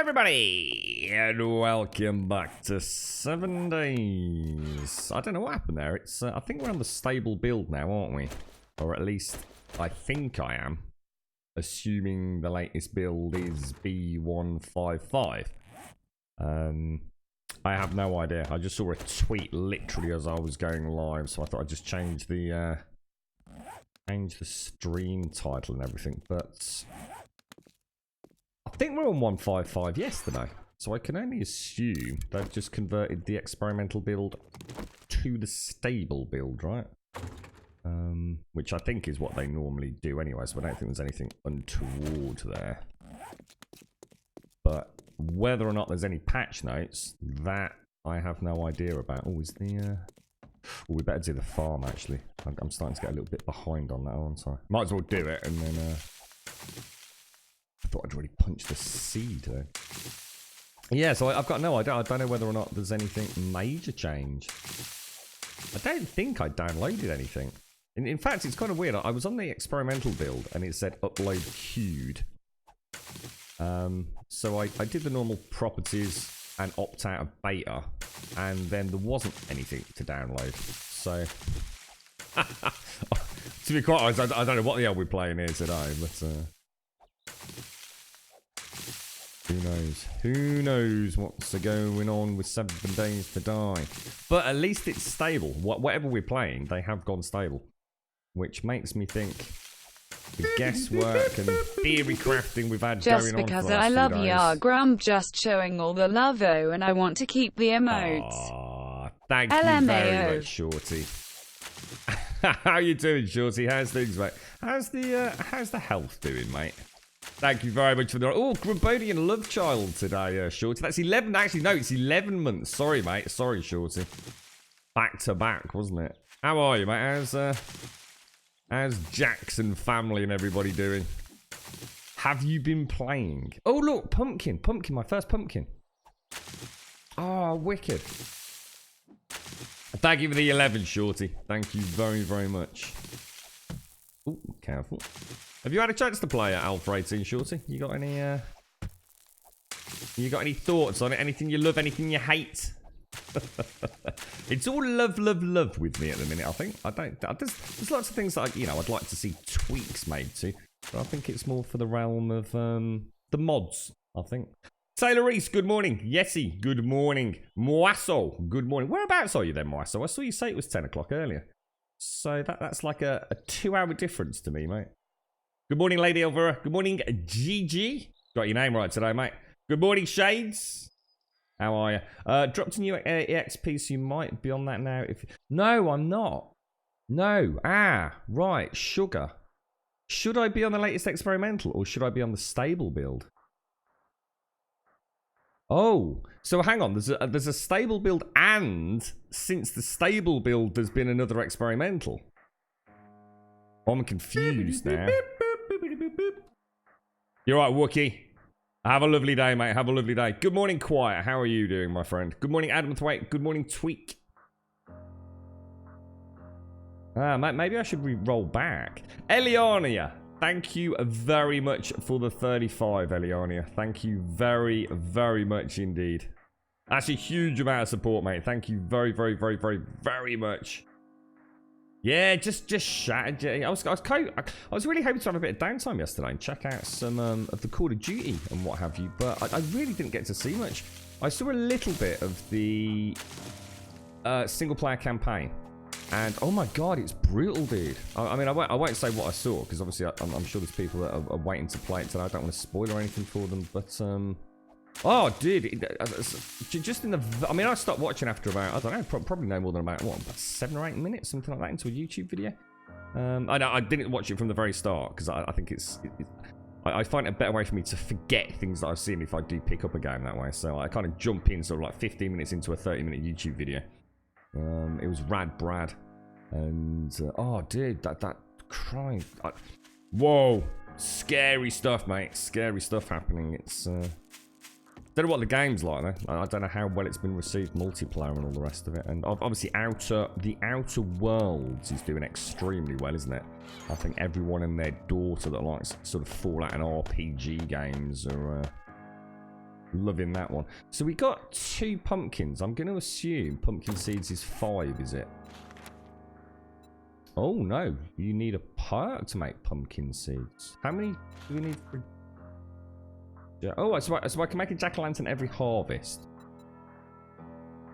everybody, and welcome back to 7 days. I don't know what happened there. It's I think we're on the stable build now, aren't we? Or at least I think I am. Assuming the latest build is B155. I have no idea. I just saw a tweet literally as I was going live, so I thought I'd just change the stream title and everything. But I think we're on 155 yesterday, so I can only assume they've just converted the experimental build to the stable build, right? Which I think is what they normally do anyway, so I don't think there's anything untoward there. But whether or not there's any patch notes, that I have no idea about. Oh, is the... Well, we better do the farm, actually. I'm starting to get a little bit behind on that one, sorry. Might as well do it, and then... I thought I'd already punched the seed, though. Yeah, so I've got no idea. I don't know whether or not there's anything major change. I don't think I downloaded anything. In fact, it's kind of weird. I was on the experimental build, and it said upload queued. So I did the normal properties and opt out of beta, and then there wasn't anything to download. So, to be quite honest, I don't know what the hell we're playing here today, but who knows? Who knows what's going on with 7 days to die? But at least it's stable. Whatever we're playing, they have gone stable, which makes me think the guesswork and theory crafting we've had just going on because for the last I love few days. ya, Grump just showing all the love-o, and I want to keep the emotes. Aww, thank you LMAO. very much, Shorty. How you doing, Shorty? How's things, mate? How's the health doing, mate? Thank you very much for the... Oh, Grabodian love child today, Shorty. That's 11... Actually, no, it's 11 months. Sorry, mate. Sorry, Shorty. Back to back, wasn't it? How are you, mate? How's Jackson family and everybody doing? Have you been playing? Oh, look, pumpkin. Pumpkin, my first pumpkin. Oh, wicked. Thank you for the 11, Shorty. Thank you very, very much. Oh, careful. Have you had a chance to play Alpha 18, Shorty? You got any thoughts on it? Anything you love, anything you hate? It's all love, love, love with me at the minute, I think. There's lots of things that, I'd like to see tweaks made to. But I think it's more for the realm of the mods, I think. Taylor Reese, good morning. Yesy, good morning. Moasso, good morning. Whereabouts are you then, Moasso? I saw you say it was 10 o'clock earlier. So that's like a 2-hour difference to me, mate. Good morning, Lady Elvira. Good morning, Gigi. Got your name right today, mate. Good morning, Shades. How are you? Dropped a new EXP, so you might be on that now. No, I'm not. No. Ah, right. Sugar. Should I be on the latest experimental, or should I be on the stable build? Oh, so hang on. There's a stable build, and since the stable build, there's been another experimental. I'm confused now. You're right, Wookie. Have a lovely day, mate. Have a lovely day. Good morning, Quiet. How are you doing, my friend? Good morning, Adam Thwaite. Good morning, Tweak. Maybe I should re-roll back. Eliania, thank you very much for the 35, Eliania. Thank you very, very much indeed. That's a huge amount of support, mate. Thank you very, very, very, very, very much. Yeah, just chat. I was really hoping to have a bit of downtime yesterday and check out some of the Call of Duty and what have you, but I really didn't get to see much. I saw a little bit of the single-player campaign, and oh my god, it's brutal, dude. I mean, I won't say what I saw, because obviously I'm sure there's people that are waiting to play it today. I don't want to spoil or anything for them, but oh, dude, just in the... I mean, I stopped watching after about, I don't know, probably no more than about 7 or 8 minutes, something like that, into a YouTube video. I didn't watch it from the very start, because I think I find it a better way for me to forget things that I've seen if I do pick up a game that way. So I kind of jump in sort of like 15 minutes into a 30-minute YouTube video. It was rad Brad. And, oh, dude, that crime... Whoa! Scary stuff, mate. Scary stuff happening. It's... Don't know what the game's like, though. I don't know how well it's been received, multiplayer and all the rest of it. And obviously, the Outer Worlds is doing extremely well, isn't it? I think everyone and their daughter that likes sort of Fallout and RPG games are Loving that one. So we got 2 pumpkins. I'm going to assume pumpkin seeds is 5, is it? Oh, no. You need a perk to make pumpkin seeds. How many do we need for... Yeah. Oh, so I can make a jack-o'-lantern every harvest.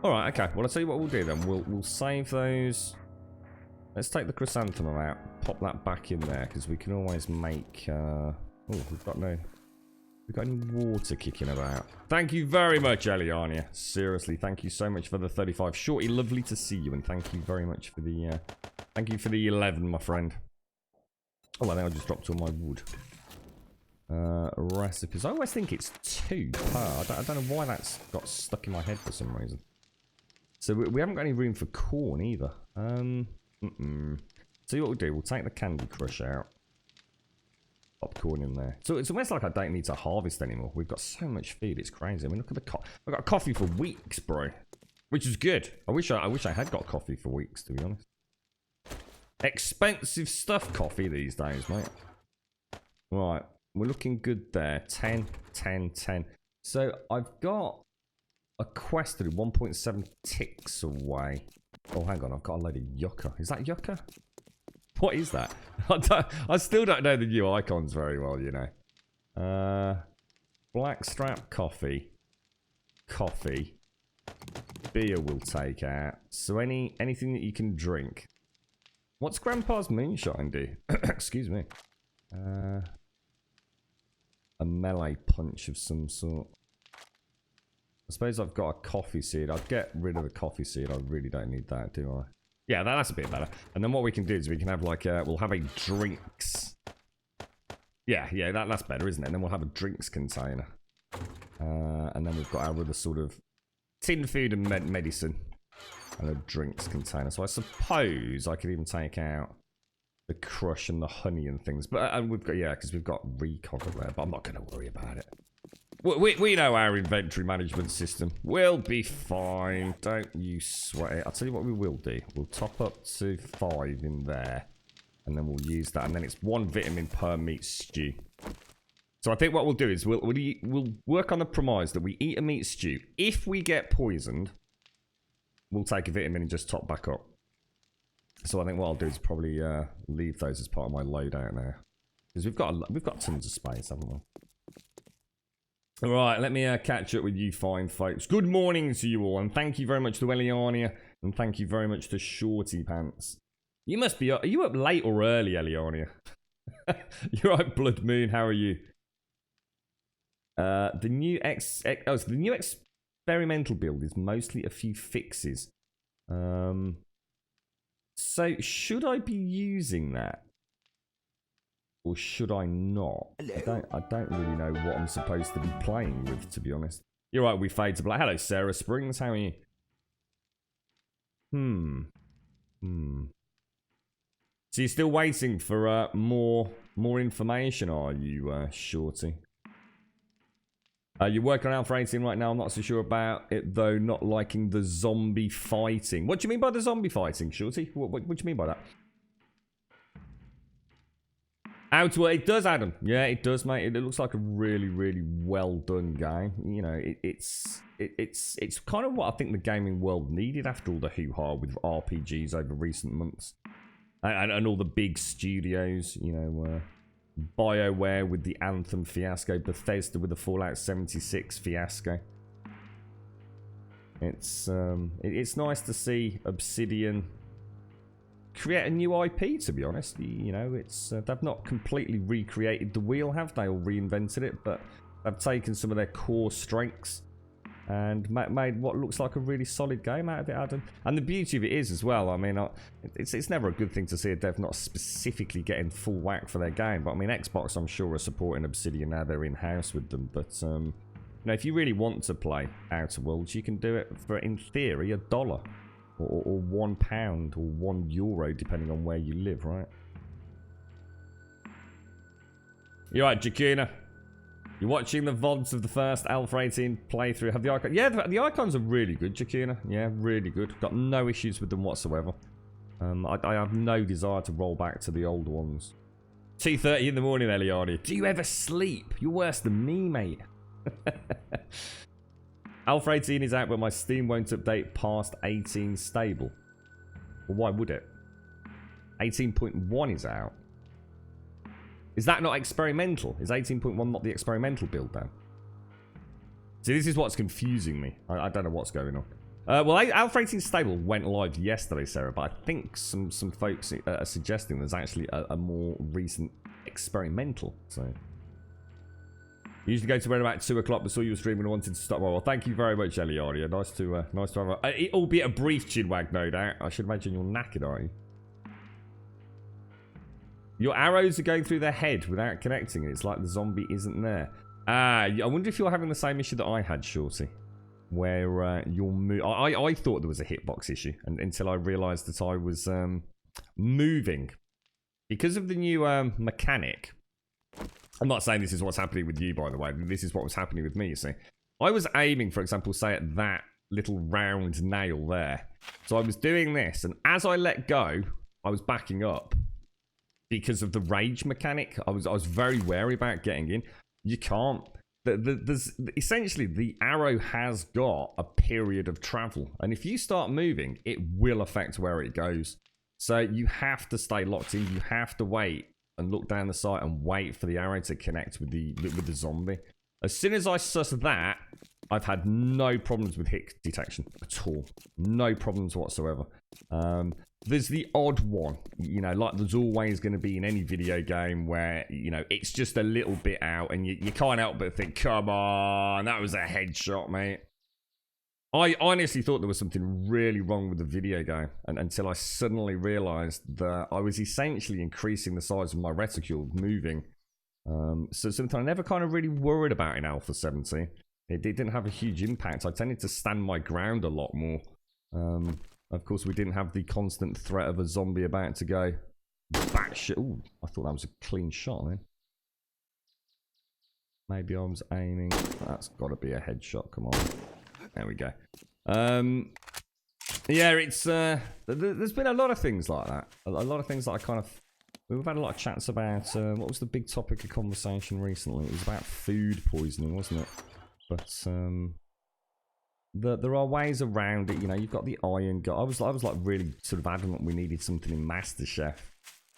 Alright, okay. Well, I'll tell you what we'll do then. We'll save those. Let's take the chrysanthemum out. Pop that back in there, because we can always make... oh, we've got any water kicking about. Thank you very much, Eliania. Seriously, thank you so much for the 35. Shorty, lovely to see you, and thank you very much for the... thank you for the 11, my friend. Oh, I think I just dropped all my wood. Recipes. I always think it's 2 per. I don't know why that's got stuck in my head for some reason. So we haven't got any room for corn either. See what we'll do. We'll take the Candy Crush out. Popcorn in there. So it's almost like I don't need to harvest anymore. We've got so much food. It's crazy. I mean, look at the I've got coffee for weeks, bro. Which is good. I wish I had got coffee for weeks, to be honest. Expensive stuff, coffee these days, mate. Right. We're looking good there. 10, 10, 10. So I've got a quest to do 1.7 ticks away. Oh, hang on. I've got a load of yucca. Is that yucca? What is that? I still don't know the new icons very well, you know. Blackstrap coffee. Coffee. Beer we'll take out. So anything that you can drink. What's Grandpa's moonshine do? Excuse me. A melee punch of some sort. I suppose I've got a coffee seed. I'd get rid of the coffee seed. I really don't need that, do I? Yeah, that's a bit better. And then what we can do is we can have like we'll have a drinks. Yeah, that's better, isn't it? And then we'll have a drinks container. And then we've got our other sort of tin food and medicine. And a drinks container. So I suppose I could even take out the crush and the honey and things. But and we've got, yeah, because we've got recog there. But I'm not going to worry about it. We know our inventory management system. We'll be fine. Don't you sweat it. I'll tell you what we will do. We'll top up to 5 in there. And then we'll use that. And then it's 1 vitamin per meat stew. So I think what we'll do is we'll work on the premise that we eat a meat stew. If we get poisoned, we'll take a vitamin and just top back up. So I think what I'll do is probably leave those as part of my loadout now. Because we've got tons of space, haven't we? Alright, let me catch up with you fine folks. Good morning to you all, and thank you very much to Eliania, and thank you very much to Shorty Pants. You must be up. Are you up late or early, Eliania? You're right, Blood Moon, how are you? The new experimental build is mostly a few fixes. So should I be using that? Or should I not? I don't really know what I'm supposed to be playing with, to be honest. You're right, we fade to black. Hello, Sarah Springs. How are you? So you're still waiting for more information, are you, Shorty? You're working on A18 right now. I'm not so sure about it, though. Not liking the zombie fighting. What do you mean by the zombie fighting, Shorty? What do you mean by that? It does, Adam. Yeah, it does, mate. It looks like a really, really well done game. You know, it's kind of what I think the gaming world needed after all the hoo-ha with RPGs over recent months, and all the big studios. You know, BioWare with the Anthem fiasco, Bethesda with the Fallout 76 fiasco. It's nice to see Obsidian create a new IP, to be honest. You know, it's they've not completely recreated the wheel, have they, or reinvented it, but they've taken some of their core strengths and made what looks like a really solid game out of it, Adam. And the beauty of it is as well, I mean, it's never a good thing to see a dev not specifically getting full whack for their game, but I mean, Xbox, I'm sure, are supporting Obsidian now. They're in-house with them, but you know, if you really want to play Outer Worlds, you can do it for, in theory, $1. Or £1 or €1, depending on where you live, right? You're right, Jakuna. You're watching the VODs of the first Alpha 18 playthrough. Have the icons? Yeah, the icons are really good, Jakuna. Yeah, really good. Got no issues with them whatsoever. I have no desire to roll back to the old ones. 2:30 in the morning, Eliani. Do you ever sleep? You're worse than me, mate. Alpha 18 is out, but my Steam won't update past 18 stable. Well, why would it? 18.1 is out. Is that not experimental? Is 18.1 not the experimental build then? See, this is what's confusing me. I don't know what's going on. Well, Alpha 18 stable went live yesterday, Sarah, but I think some folks are suggesting there's actually a more recent experimental. So, used to go to bed about 2 o'clock, but saw you were streaming and wanted to stop. Well, thank you very much, Eliaria. Nice to have albeit a brief chinwag, no doubt. I should imagine you're knackered, aren't you? Your arrows are going through their head without connecting. It's like the zombie isn't there. I wonder if you're having the same issue that I had, Shorty. Where you're I thought there was a hitbox issue until I realised that I was moving. Because of the new mechanic. I'm not saying this is what's happening with you, by the way. This is what was happening with me, you see. I was aiming, for example, say at that little round nail there. So I was doing this, and as I let go, I was backing up. Because of the rage mechanic, I was very wary about getting in. You can't. There's essentially the arrow has got a period of travel, and if you start moving, it will affect where it goes. So you have to stay locked in. You have to wait and look down the sight and wait for the arrow to connect with the zombie. As soon as I suss that, I've had no problems with hit detection at all. No problems whatsoever. There's the odd one, you know, like there's always going to be in any video game where, you know, it's just a little bit out and you can't help but think, come on, that was a headshot, mate. I honestly thought there was something really wrong with the video game until I suddenly realised that I was essentially increasing the size of my reticule moving. So something I never kind of really worried about in Alpha 17. It didn't have a huge impact. I tended to stand my ground a lot more. Of course, we didn't have the constant threat of a zombie about to go batshit. Ooh, I thought that was a clean shot then. Maybe I was aiming. That's got to be a headshot. Come on. There we go. Yeah, it's there's been a lot of things like that. A lot of things that I kind of. We've had a lot of chats about. What was the big topic of conversation recently? It was about food poisoning, wasn't it? But there are ways around it. You know, you've got the iron gut. I was like really sort of adamant we needed something in MasterChef,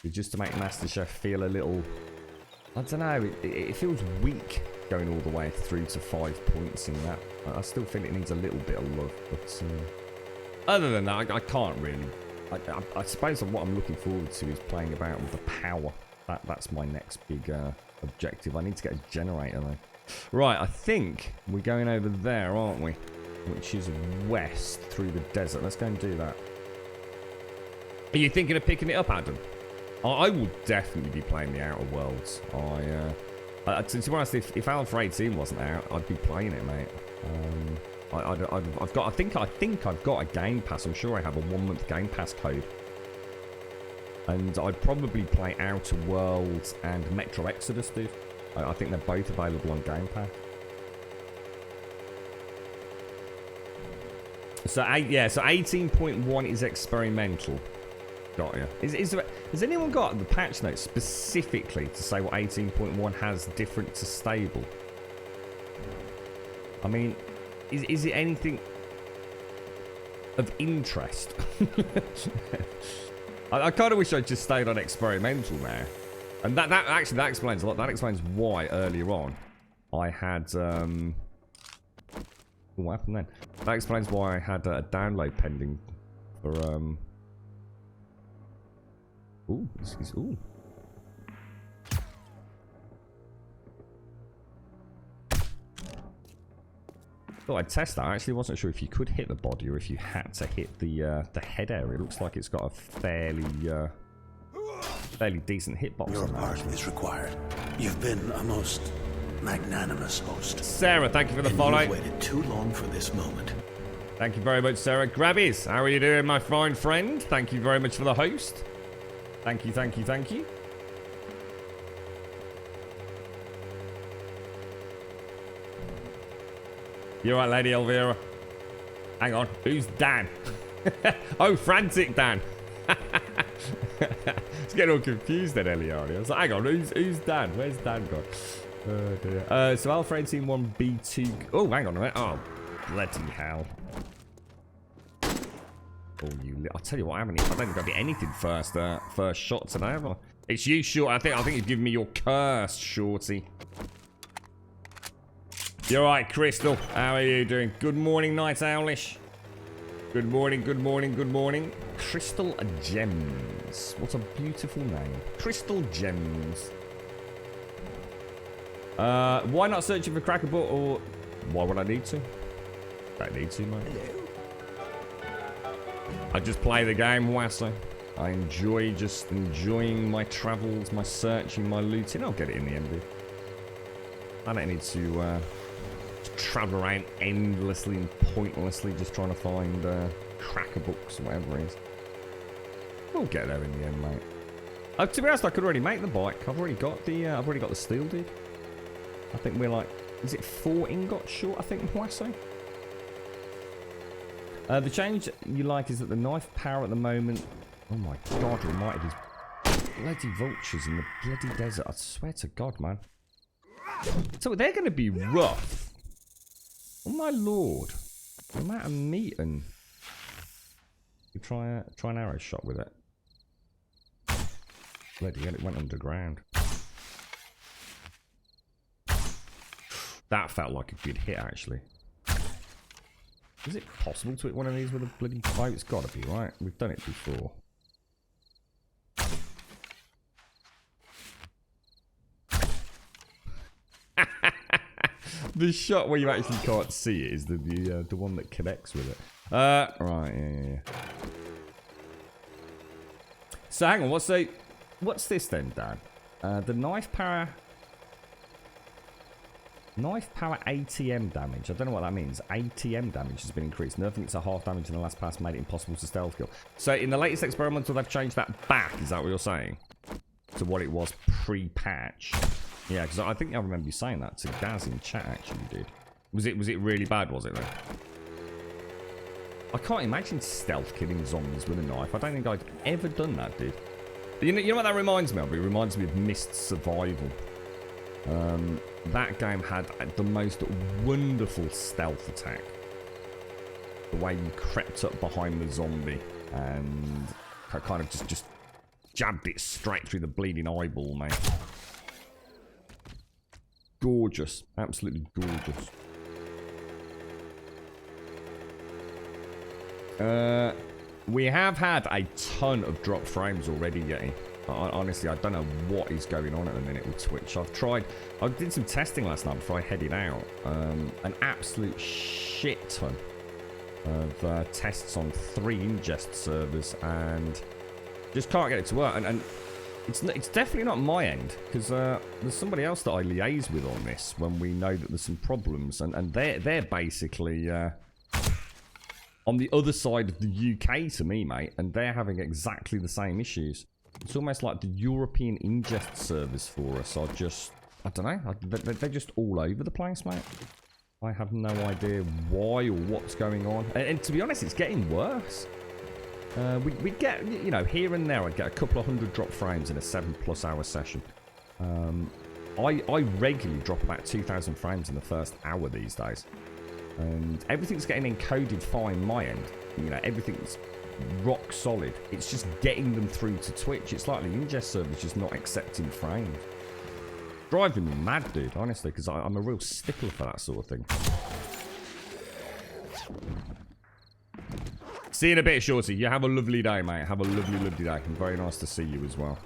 just to make MasterChef feel a little. I don't know. It feels weak going all the way through to 5 points in that. I still feel it needs a little bit of love. But other than that, I can't really. I suppose what I'm looking forward to is playing about with the power. That's my next big objective. I need to get a generator though. Right, I think we're going over there, aren't we? Which is west through the desert. Let's go and do that. Are you thinking of picking it up, Adam? I will definitely be playing the Outer Worlds. To be honest, if Alpha 18 wasn't out, I'd be playing it, mate. I think I've got a Game Pass. I'm sure I have a 1-month Game Pass code. And I'd probably play Outer Worlds and Metro Exodus, dude. I think they're both available on Game Pass. So 18.1 is experimental. Got ya. Has anyone got the patch notes specifically to say what 18.1 has different to stable? I mean, is it anything of interest? I kind of wish I'd just stayed on experimental now. And that explains a lot. That explains why earlier on I had what happened then? That explains why I had a download pending for ooh. Thought I'd test that. I actually wasn't sure if you could hit the body or if you had to hit the head area. It looks like it's got a fairly decent hitbox. Your part is required. You've been a most magnanimous host. Sarah, thank you for the follow. You've waited too long for this moment. Thank you very much, Sarah. Grabbies, how are you doing, my fine friend? Thank you very much for the host. Thank you, thank you, thank you. You're right, Lady Elvira. Hang on, who's Dan? Oh, Frantic Dan. It's getting all confused then, Eliani. I was like, hang on, who's Dan? Where's Dan gone? So Alpha 18-1 B2. Oh, hang on a minute. Oh, bloody hell. Oh, I'll tell you what, I don't think I've got anything first shot today, have I? It's you, Short. I think you've given me your curse, Shorty. You're right, Crystal. How are you doing? Good morning, Night Owlish. Good morning, good morning, good morning. Crystal Gems. What a beautiful name. Crystal Gems. Why not searching for Crackerbook, or why would I need to? Don't need to, mate. Hello. I just play the game, Wasso. I enjoy just enjoying my travels, my searching, my looting. I'll get it in the end, dude. I don't need to travel around endlessly and pointlessly just trying to find cracker books or whatever it is. We'll get there in the end, mate. To be honest, I could already make the bike. I've already got the steel, dude. I think we're like, is it 4 ingots short? I think Wasso. The change you like is that the knife power at the moment. Oh my God, almighty, these bloody vultures in the bloody desert. I swear to God, man. So they're going to be rough. Oh my Lord. The amount of meat and... You try an arrow shot with it. Bloody hell, it went underground. That felt like a good hit, actually. Is it possible to hit one of these with a bloody bow? It's got to be, right? We've done it before. The shot where you actually can't see it is the one that connects with it. Right, yeah. So hang on, what's this then, Dan? The knife power ATM damage. I don't know what that means. ATM damage has been increased. Nerfing it to half damage in the last pass made it impossible to stealth kill. So in the latest experimental, they've changed that back. Is that what you're saying? To what it was pre-patch. Yeah, because I think I remember you saying that to Gaz in chat. Actually, you did. Was it really bad? Was it though? I can't imagine stealth killing zombies with a knife. I don't think I'd ever done that, dude. You know what that reminds me of? It reminds me of Myst Survival. That game had the most wonderful stealth attack. The way you crept up behind the zombie and kind of just jabbed it straight through the bleeding eyeball, mate. Gorgeous. Absolutely gorgeous. We have had a ton of drop frames already, Yeti. Honestly, I don't know what is going on at the minute with Twitch. I did some testing last night before I headed out. An absolute shit ton of tests on 3 ingest servers and just can't get it to work. And it's definitely not my end, because there's somebody else that I liaise with on this when we know that there's some problems, and they're basically on the other side of the UK to me, mate, and they're having exactly the same issues. It's almost like the European ingest servers for us are just, I don't know, they're just all over the place, mate. I have no idea why or what's going on, and to be honest, it's getting worse. We get, you know, here and there, I'd get a couple of 100 drop frames in a 7+ hour session. I regularly drop about 2,000 frames in the first hour these days. And everything's getting encoded fine my end. You know, everything's rock solid. It's just getting them through to Twitch. It's like the ingest server's just not accepting frames. Driving me mad, dude, honestly, because I'm a real stickler for that sort of thing. See you in a bit, Shorty. You have a lovely day, mate. Have a lovely, lovely day. And very nice to see you as well.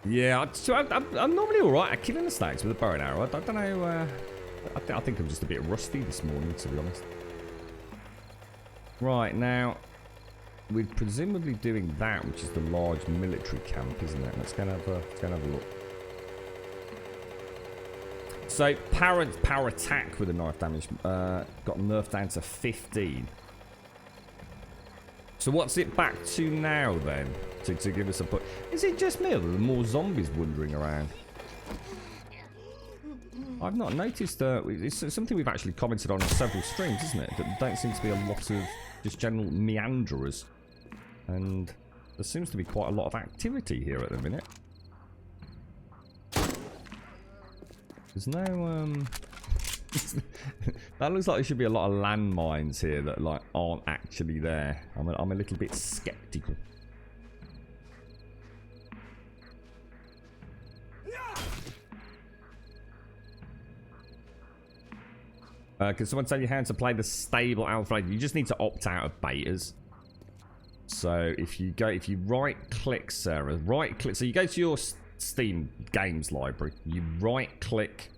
Yeah, I'm normally alright at killing the snakes with a bow and arrow. I don't know. I think I'm just a bit rusty this morning, to be honest. Right, now, we're presumably doing that, which is the large military camp, isn't it? Let's go and have a look. So, power attack with a knife damage got nerfed down to 15. So what's it back to now, then? To give us a put. Is it just me, or are there more zombies wandering around? I've not noticed. It's something we've actually commented on several streams, isn't it? That don't seem to be a lot of just general meanderers. And there seems to be quite a lot of activity here at the minute. There's no, that looks like there should be a lot of landmines here that, like, aren't actually there. I'm a little bit skeptical. Can someone tell you how to play the stable alpha? You just need to opt out of betas. So if you right click, Sarah, right click. So you go to your Steam games library. You right click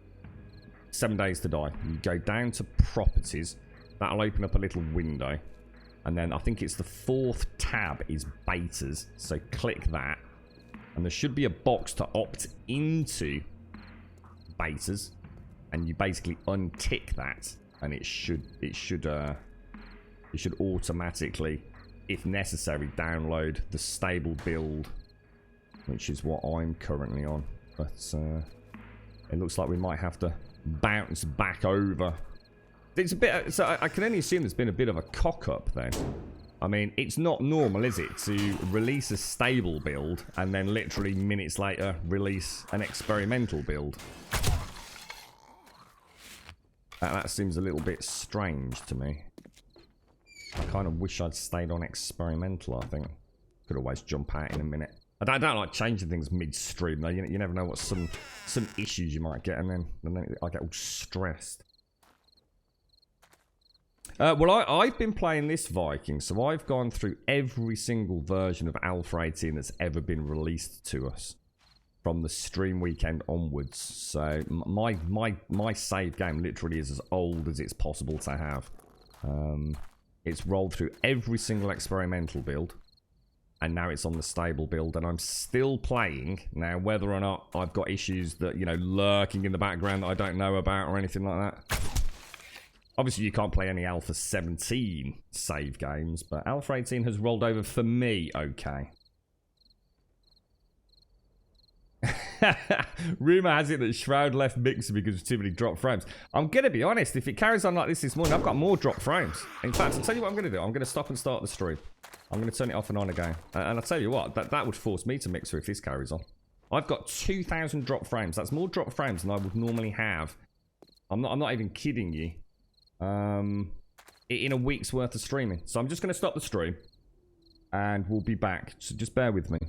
7 Days to Die. You go down to properties. That'll open up a little window. And then I think it's the 4th tab is betas. So click that. And there should be a box to opt into betas. And you basically untick that, and it should automatically, if necessary, download the stable build, which is what I'm currently on. But it looks like we might have to bounce back over. It's a bit. So I can only assume there's been a bit of a cock up then. I mean, it's not normal, is it, to release a stable build and then literally minutes later release an experimental build? That seems a little bit strange to me. I kind of wish I'd stayed on experimental, I think. Could always jump out in a minute. I don't like changing things mid-stream, though. You never know what some issues you might get, and then I get all stressed. Well, I've been playing this Viking, so I've gone through every single version of Alpha 18 that's ever been released to us. From the stream weekend onwards. So my save game literally is as old as it's possible to have. It's rolled through every single experimental build, and now it's on the stable build, and I'm still playing. Now, whether or not I've got issues that, you know, lurking in the background that I don't know about or anything like that. Obviously, you can't play any Alpha 17 save games, but Alpha 18 has rolled over for me okay. Rumour has it that Shroud left Mixer because of too many drop frames. I'm going to be honest, if it carries on like this morning, I've got more drop frames. In fact, I'll tell you what I'm going to do. I'm going to stop and start the stream. I'm going to turn it off and on again. And I'll tell you what, that would force me to Mixer if this carries on. I've got 2,000 drop frames. That's more drop frames than I would normally have. I'm not even kidding you. In a week's worth of streaming. So I'm just going to stop the stream. And we'll be back. So just bear with me.